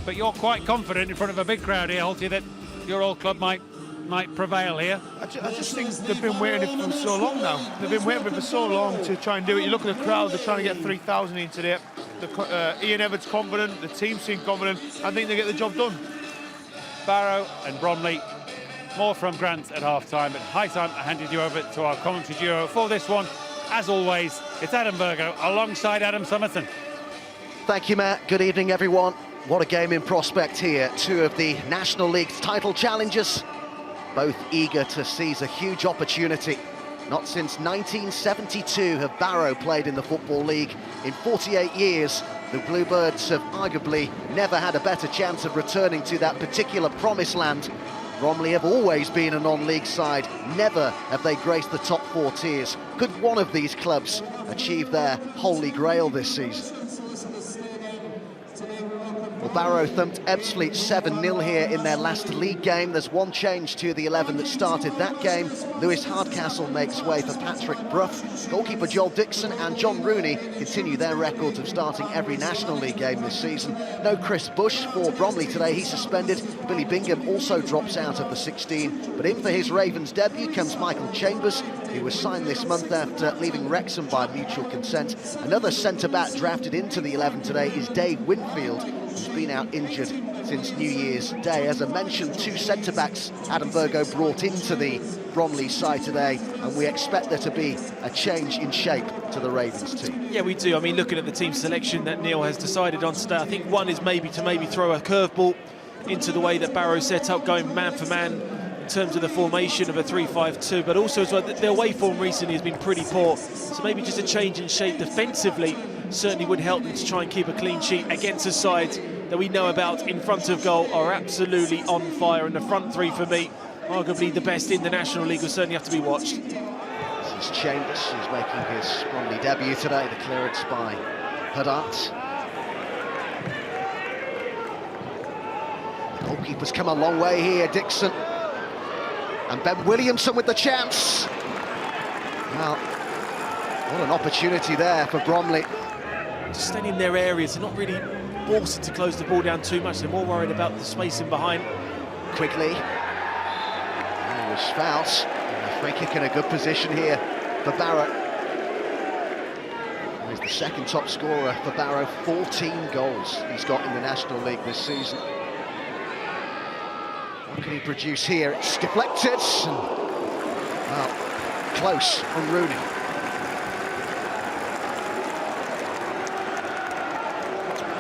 but you're quite confident in front of a big crowd here, Holty, that your old club might prevail here. I just think they've been waiting for so long now. They've been waiting for so long to try and do it. You look at the crowd, they're trying to get 3,000 in today. Ian Everett's confident, the team seem confident. I think they get the job done. Barrow and Bromley, more from Grant at half-time, but high time I handed you over to our commentary duo for this one. As always, it's Adam Virgo alongside Adam Summerton. Thank you, Matt. Good evening, everyone. What a game in prospect here. Two of the National League's title challengers, both eager to seize a huge opportunity. Not since 1972 have Barrow played in the Football League. In 48 years, the Bluebirds have arguably never had a better chance of returning to that particular promised land. Bromley have always been a non-league side. Never have they graced the top four tiers. Could one of these clubs achieve their holy grail this season? Well, Barrow thumped Ebbsfleet 7-0 here in their last league game. There's one change to the 11 that started that game. Lewis Hardcastle makes way for Patrick Brough. Goalkeeper Joel Dixon and John Rooney continue their records of starting every National League game this season. No Chris Bush for Bromley today, he's suspended. Billy Bingham also drops out of the 16. But in for his Ravens debut comes Michael Chambers, who was signed this month after leaving Wrexham by mutual consent. Another centre-back drafted into the 11 today is Dave Winfield, who's been out injured since New Year's Day. As I mentioned, two centre-backs Adam Virgo brought into the Bromley side today, and we expect there to be a change in shape to the Ravens team. Yeah, we do. I mean, looking at the team selection that Neil has decided on today, I think one is maybe to throw a curveball into the way that Barrow set up, going man for man in terms of the formation of a 3-5-2, but also as well, their away form recently has been pretty poor, so maybe just a change in shape defensively certainly would help them to try and keep a clean sheet against a side that we know about in front of goal are absolutely on fire. And the front three, for me, arguably the best in the National League, will certainly have to be watched. This is Chambers, who's making his Bromley debut today, the clearance by Haddart. Goalkeeper's come a long way here, Dixon. And Ben Williamson with the chance. Well, what an opportunity there for Bromley. Just staying in their areas, they're not really forced to close the ball down too much. They're more worried about the space in behind. Quickly. There was Fouts. A free kick in a good position here for Barrow. He's the second top scorer for Barrow. 14 goals he's got in the National League this season. What can he produce here? It's deflected. Well, close on Rooney.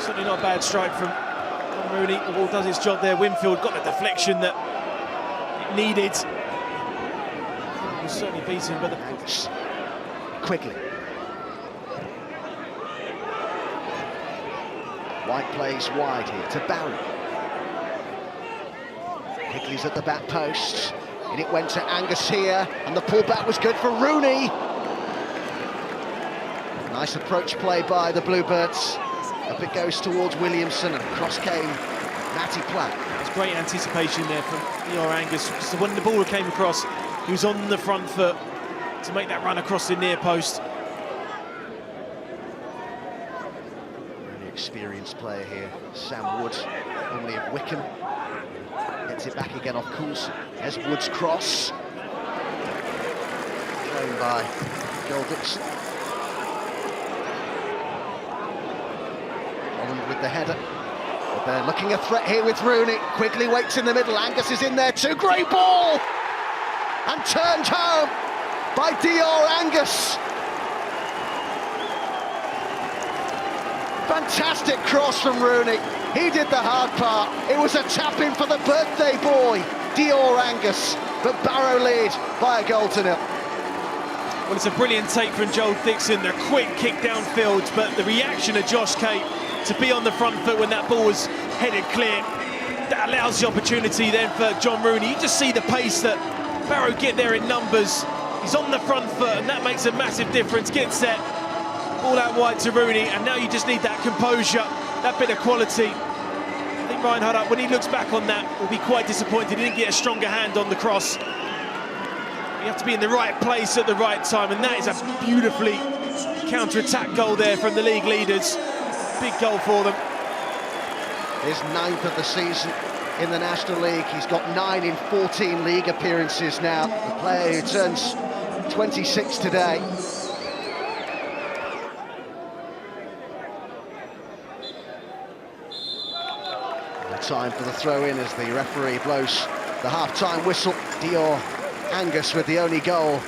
Certainly not a bad strike from Rooney. The ball does its job there. Winfield got the deflection that it needed. It was certainly beaten, but the... Quickly. White plays wide here to Barrow. Quickly's at the back post. And it went to Angus here, and the pullback was good for Rooney. Nice approach play by the Bluebirds. Up it goes towards Williamson, and across came Matty Platt. There's great anticipation there from E.R. Angus. So when the ball came across, he was on the front foot to make that run across the near post. Really experienced player here, Sam Wood, formerly of Wickham. Gets it back again off Coulson. There's Wood's cross. Thrown by Joel Dixon. With the header, but they're looking a threat here with Rooney. Quickly waits in the middle. Angus is in there too. Great ball, and turned home by D.R. Angus. Fantastic cross from Rooney. He did the hard part. It was a tap in for the birthday boy, D.R. Angus, but Barrow lead by a goal to nil. Well, it's a brilliant take from Joel Dixon. The quick kick downfield, but the reaction of Josh Kate to be on the front foot when that ball was headed clear, that allows the opportunity then for John Rooney. You just see the pace that Barrow get there in numbers. He's on the front foot, and that makes a massive difference. Get set, ball out wide to Rooney, and now you just need that composure, that bit of quality. I think Ryan Huddup, when he looks back on that, will be quite disappointed he didn't get a stronger hand on the cross. You have to be in the right place at the right time, and that is a beautifully counter-attack goal there from the league leaders. Big goal for them. his 9th of the season in the National League. He's got 9 in 14 league appearances now. The player who turns 26 today. Time for the throw-in as the referee blows the half-time whistle. Dior Angus with the only goal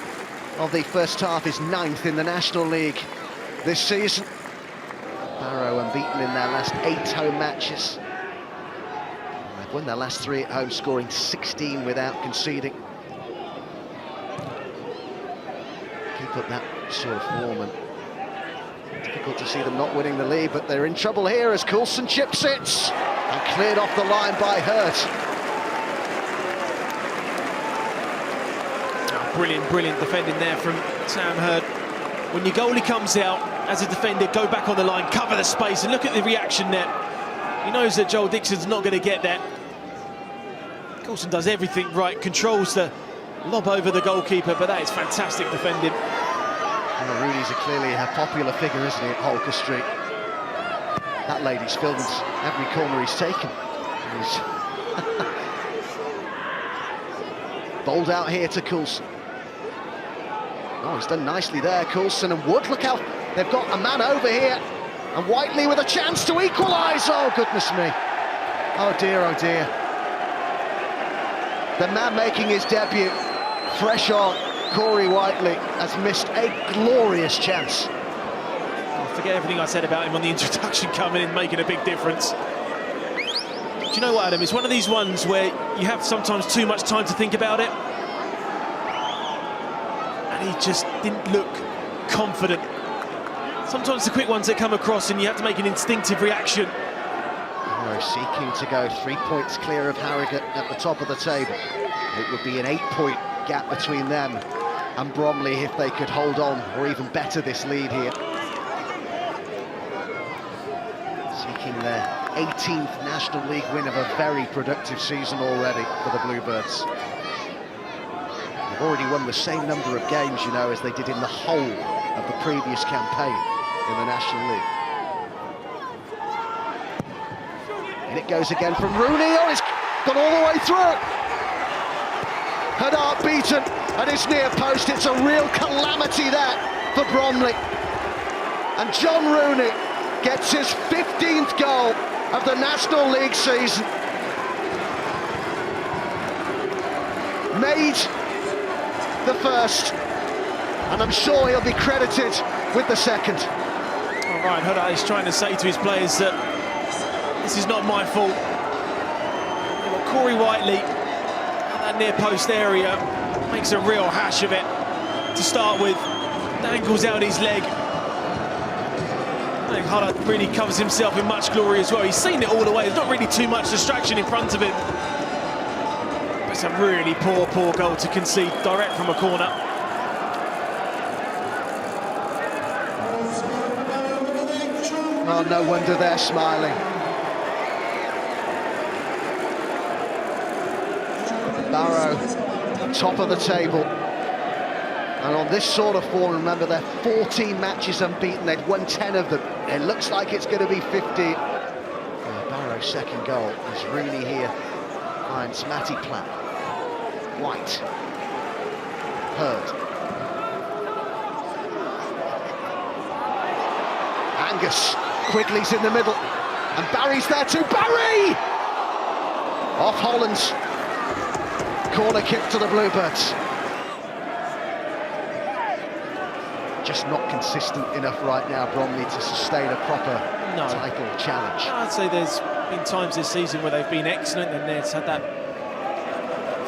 of the first half, is 9th in the National League this season. Barrow unbeaten in their last 8 home matches. They've won their last 3 at home, scoring 16 without conceding. Keep up that sort of form, and difficult to see them not winning the league, but they're in trouble here as Coulson chips it. And cleared off the line by Hurt. Oh, brilliant defending there from Sam Hurt. When your goalie comes out, as a defender, go back on the line, cover the space, and look at the reaction there. He knows that Joel Dixon's not going to get that. Coulson does everything right, controls the lob over the goalkeeper, but that is fantastic defending. Well, Rooney's clearly a popular figure, isn't he, at Holker Street? That lady's filmed every corner he's taken. He's bowled out here to Coulson. Oh, he's done nicely there, Coulson, and Wood, look how they've got a man over here. And Whiteley with a chance to equalise. Oh, goodness me. Oh, dear, oh, dear. The man making his debut, fresh on, Corey Whiteley, has missed a glorious chance. Forget everything I said about him on the introduction, coming in, making a big difference. Do you know what, Adam? It's one of these ones where you have sometimes too much time to think about it. And he just didn't look confident. Sometimes the quick ones that come across and you have to make an instinctive reaction. Barrow seeking to go 3 points clear of Harrogate at the top of the table. It would be an 8-point gap between them and Bromley if they could hold on, or even better this lead here. Seeking their 18th National League win of a very productive season already for the Bluebirds. They've already won the same number of games, you know, as they did in the whole of the previous campaign in the National League. And it goes again from Rooney. Oh, it's gone all the way through. Haddart beaten at his near post. It's a real calamity there for Bromley. And John Rooney gets his 15th goal of the National League season. Made the first, and I'm sure he'll be credited with the second. All right, Haddart is trying to say to his players that this is not my fault. They've got Corey Whiteley at that near post area, makes a real hash of it to start with, dangles out his leg. I think Haddart really covers himself in much glory as well. He's seen it all the way. There's not really too much distraction in front of him. But it's a really poor goal to concede direct from a corner. Oh, no wonder they're smiling. Barrow, top of the table. And on this sort of form, remember, they're 14 matches unbeaten. They've won 10 of them. It looks like it's going to be 50. Barrow's second goal as Rooney here finds Matty Platt. White. Hurd. Angus. Quigley's in the middle. And Barry's there too. Barry! Off Holland's. Corner kick to the Bluebirds. Just not consistent enough right now, Bromley, to sustain a proper title challenge. I'd say there's been times this season where they've been excellent, and there's had that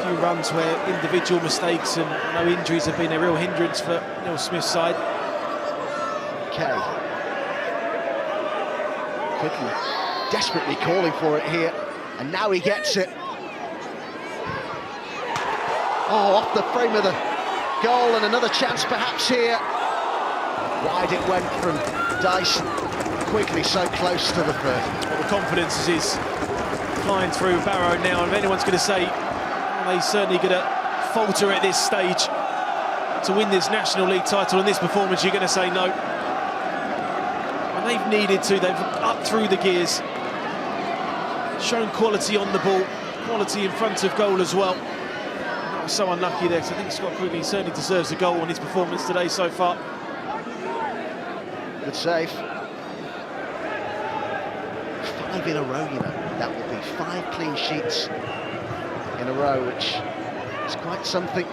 few runs where individual mistakes and no injuries have been a real hindrance for Neil Smith's side. Okay. Quickly, desperately calling for it here, and now he gets it. Oh, off the frame of the goal, and another chance perhaps here. Wide it went from Dyson. Quickly so close to the third. Well, the confidence is flying through Barrow now, and if anyone's going to say, well, they're certainly going to falter at this stage to win this National League title in this performance, you're going to say no. And they've needed to, they've upped through the gears. shown quality on the ball, quality in front of goal as well. Not so unlucky there, because I think Scott Quigley certainly deserves a goal on his performance today so far. Good save. 5 in a row, you know. That will be 5 clean sheets in a row, which is quite something,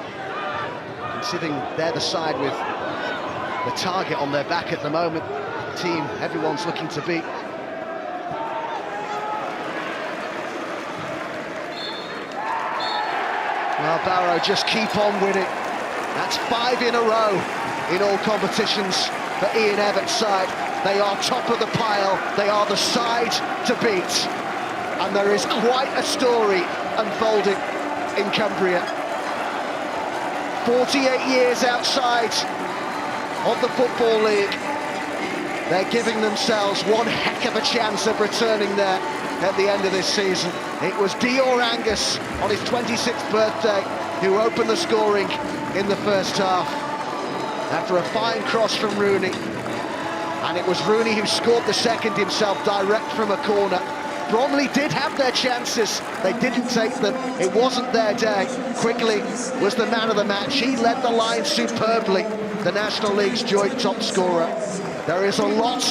considering they're the side with the target on their back at the moment. The team everyone's looking to beat. Well, Barrow just keep on winning. That's 5 in a row in all competitions for Ian Everett's side. They are top of the pile. They are the side to beat. And there is quite a story unfolding in Cumbria. 48 years outside of the Football League. They're giving themselves one heck of a chance of returning there at the end of this season. It was Dior Angus on his 26th birthday who opened the scoring in the first half after a fine cross from Rooney. And it was Rooney who scored the second himself, direct from a corner. Bromley did have their chances, they didn't take them, it wasn't their day. Quigley was the man of the match, he led the line superbly, the National League's joint top scorer. There is a lot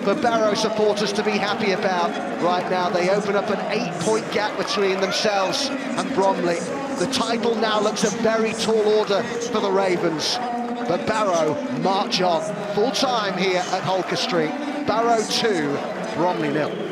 for Barrow supporters to be happy about right now. They open up an 8-point gap between themselves and Bromley. The title now looks a very tall order for the Ravens. But Barrow march on, full time here at Holker Street. Barrow 2, Bromley 0.